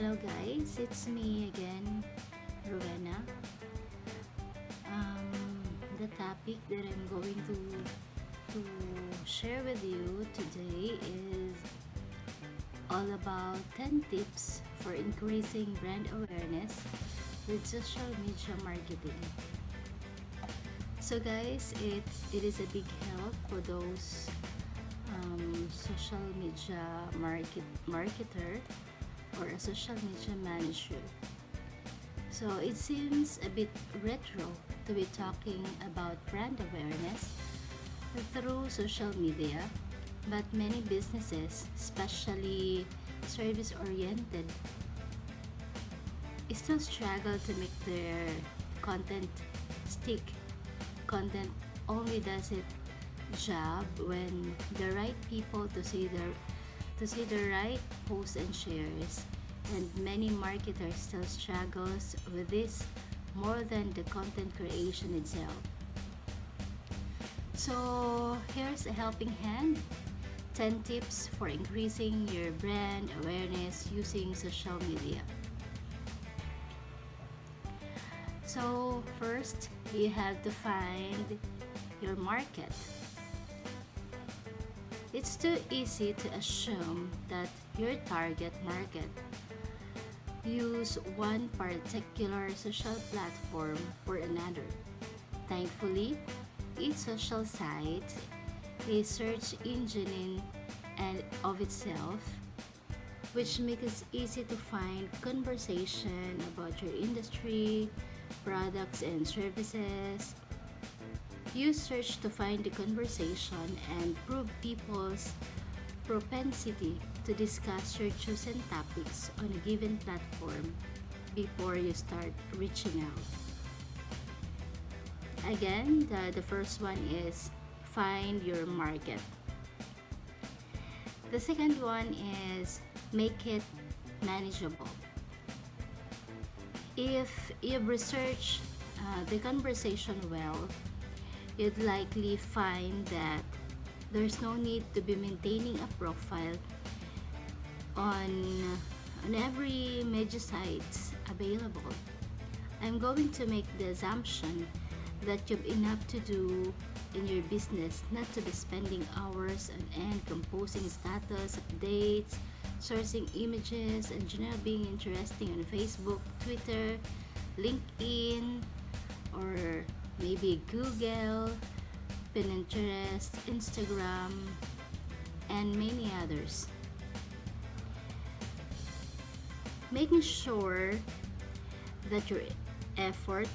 Hello guys, it's me again, Rowena. The topic that I'm going to share with you today is all about 10 tips for increasing brand awareness with social media marketing. So guys, it is a big help for those social media marketer or a social media manager. So it seems a bit retro to be talking about brand awareness through social media, but many businesses, especially service oriented, still struggle to make their content stick. Content only does it job when the right people to see the right posts and shares, and many marketers still struggles with this more than the content creation itself. So here's a helping hand: 10 tips for increasing your brand awareness using social media. So first, you have to find your market. It's too easy to assume that your target market use one particular social platform or another. Thankfully, each social site is search engine in and of itself, which makes it easy to find conversation about your industry, products and services. Use search to find the conversation and prove people's propensity to discuss your chosen topics on a given platform before you start reaching out. Again, the first one is find your market. The second one is make it manageable. If you've researched the conversation well, you'd likely find that there's no need to be maintaining a profile on every media sites available. I'm going to make the assumption that you've enough to do in your business not to be spending hours on end composing status updates, sourcing images, and being interesting on Facebook, Twitter, LinkedIn, or maybe Google, Pinterest, Instagram, and many others. Making sure that your effort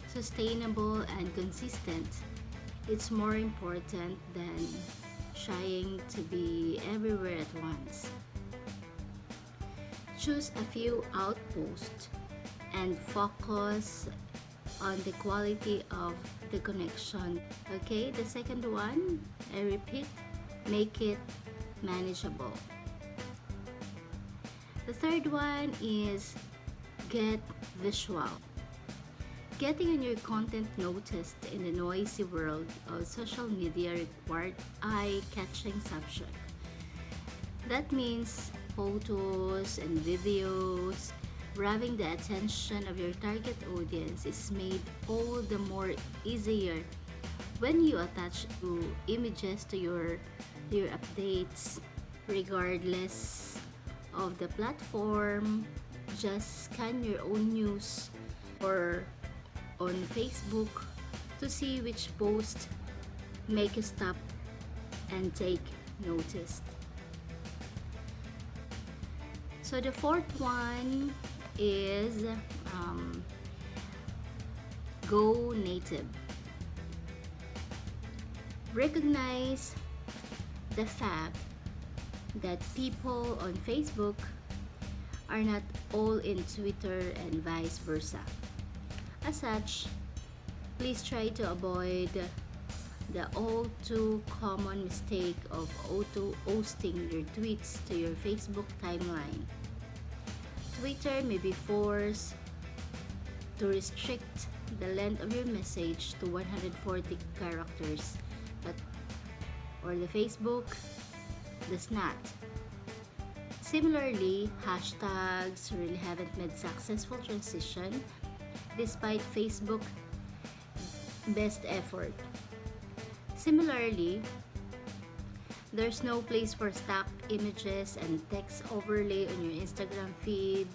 sustainable and consistent, it's more important than trying to be everywhere at once. Choose a few outposts and focus on the quality of the connection. Okay, the second one, I repeat, make it manageable. The third one is get visual. Getting on your content noticed in the noisy world of social media required eye-catching subject. That means photos and videos. Grabbing the attention of your target audience is made all the more easier when you attach images to your updates, regardless of the platform. Just scan your own news or on Facebook to see which post make you stop and take notice. So the fourth one is go native. Recognize the fact that people on Facebook are not all in Twitter and vice versa. As such, please try to avoid the all too common mistake of auto-hosting your tweets to your Facebook timeline. Twitter may be forced to restrict the length of your message to 140 characters, but or the Facebook does not. Similarly, hashtags really haven't made successful transition despite Facebook best effort. Similarly, there's no place for stock images and text overlay on your Instagram feed.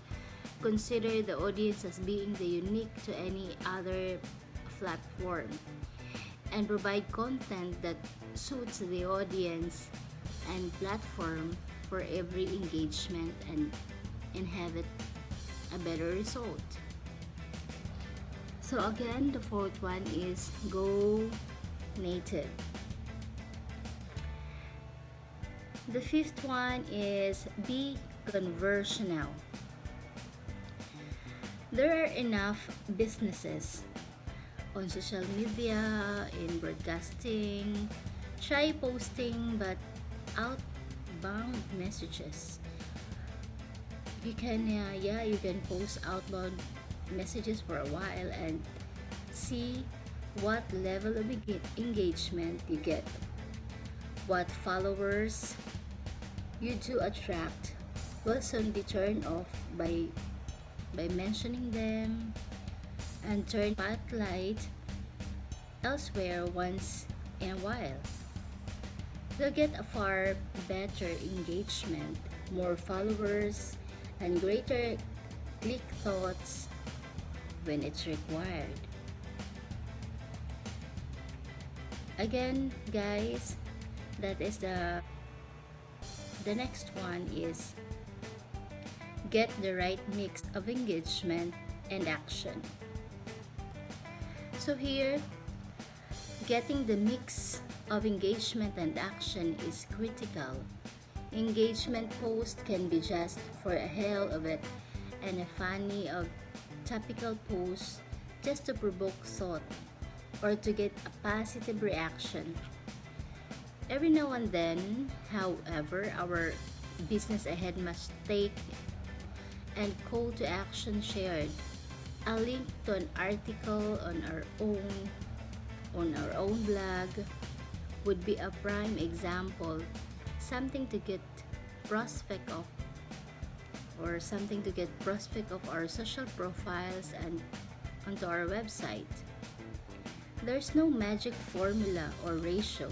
Consider the audience as being the unique to any other platform and provide content that suits the audience and platform for every engagement and have it a better result. So again, the fourth one is go native. The fifth one is be conversational. There are enough businesses on social media, in broadcasting. Try posting but outbound messages. You can post outbound messages for a while and see what level of engagement you get, what followers you do attract will soon be turned off by mentioning them and turn spotlight elsewhere once in a while. You'll get a far better engagement, more followers, and greater click thoughts when it's required. Again, guys, that is the next one is get the right mix of engagement and action. So here, getting the mix of engagement and action is critical. Engagement post can be just for a hell of it and a funny of topical post just to provoke thought or to get a positive reaction. Every now and then, however, our business ahead must take and call to action shared. A link to an article on our own blog would be a prime example, something to get prospect of our social profiles and onto our website. There's no magic formula or ratio.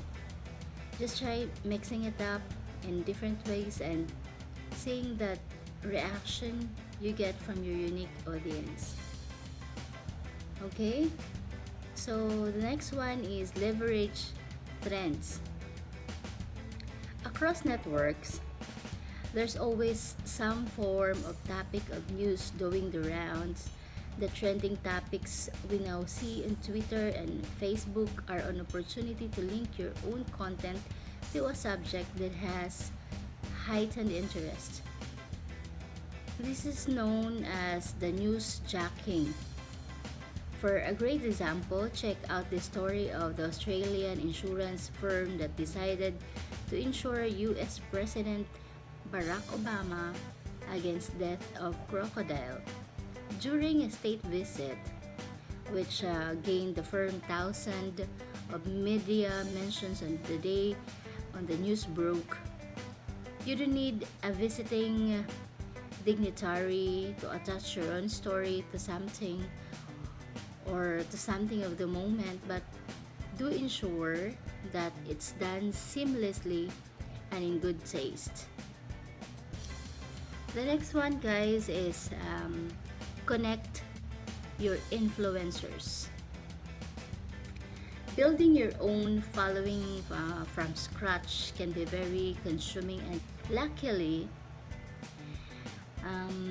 Just try mixing it up in different ways and seeing that reaction you get from your unique audience. Okay? So the next one is leverage trends. Across networks, there's always some form of topic of news doing the rounds. The trending topics we now see on Twitter and Facebook are an opportunity to link your own content to a subject that has heightened interest. This is known as the news jacking. For a great example, check out the story of the Australian insurance firm that decided to insure US President Barack Obama against death of crocodile during a state visit, which gained the firm thousands of media mentions on the day on the news broke. You don't need a visiting dignitary to attach your own story to something or to something of the moment, but do ensure that it's done seamlessly and in good taste. The next one, guys, is connect your influencers. Building your own following from scratch can be very consuming, and luckily,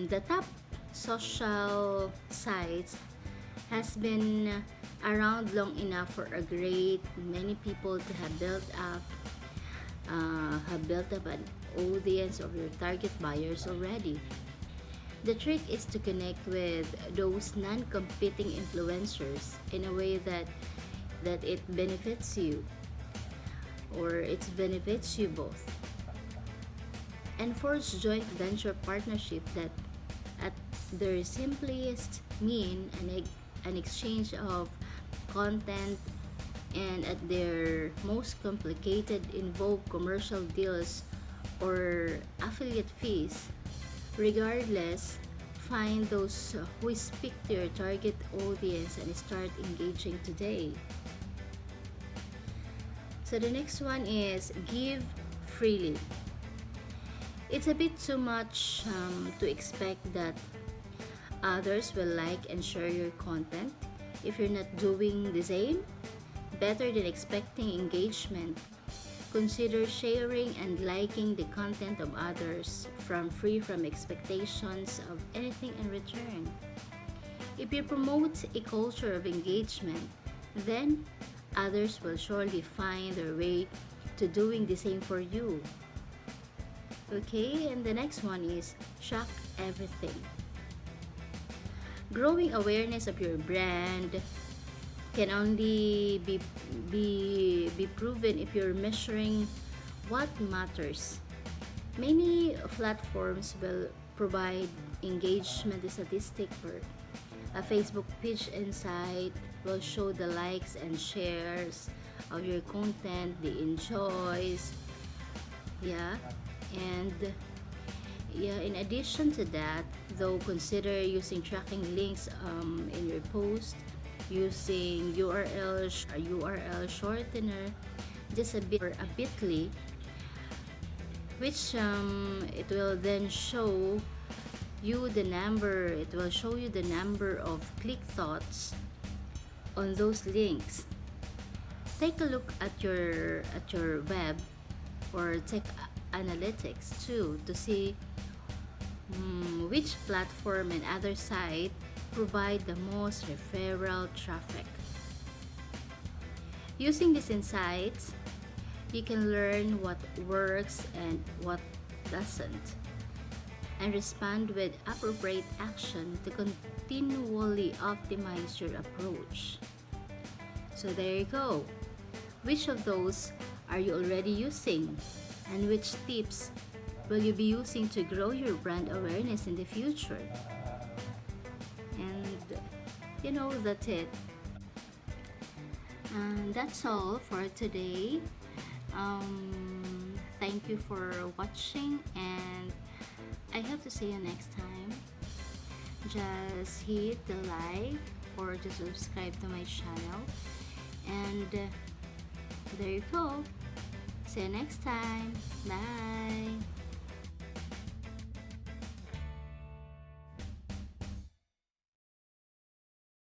the top social sites has been around long enough for a great many people to have built up an audience of your target buyers already. The trick is to connect with those non-competing influencers in a way that it benefits you or it benefits you both, and forge joint venture partnership that at their simplest mean an exchange of content, and at their most complicated involve commercial deals or affiliate fees. Regardless, find those who speak to your target audience and start engaging today. So the next one is give freely. It's a bit too much to expect that others will like and share your content if you're not doing the same. Better than expecting engagement, consider sharing and liking the content of others from free from expectations of anything in return. If you promote a culture of engagement, then others will surely find their way to doing the same for you. Okay, and the next one is track everything. Growing awareness of your brand can only be proven if you're measuring what matters. Many platforms will provide engagement statistic for a Facebook page insight will show the likes and shares of your content, the enjoys, yeah, and yeah, in addition to that, though, consider using tracking links in your post, using URL shortener, just a bit or a bitly, which it will then show you the number of click thoughts on those links. Take a look at your web or tech analytics too to see which platform and other site provide the most referral traffic. Using these insights, you can learn what works and what doesn't, and respond with appropriate action to continually optimize your approach. So there you go. Which of those are you already using? And which tips will you be using to grow your brand awareness in the future? And that's it. And that's all for today. Thank you for watching, and I hope to see you next time. Just hit the like or just subscribe to my channel, and there you go. See you next time. Bye.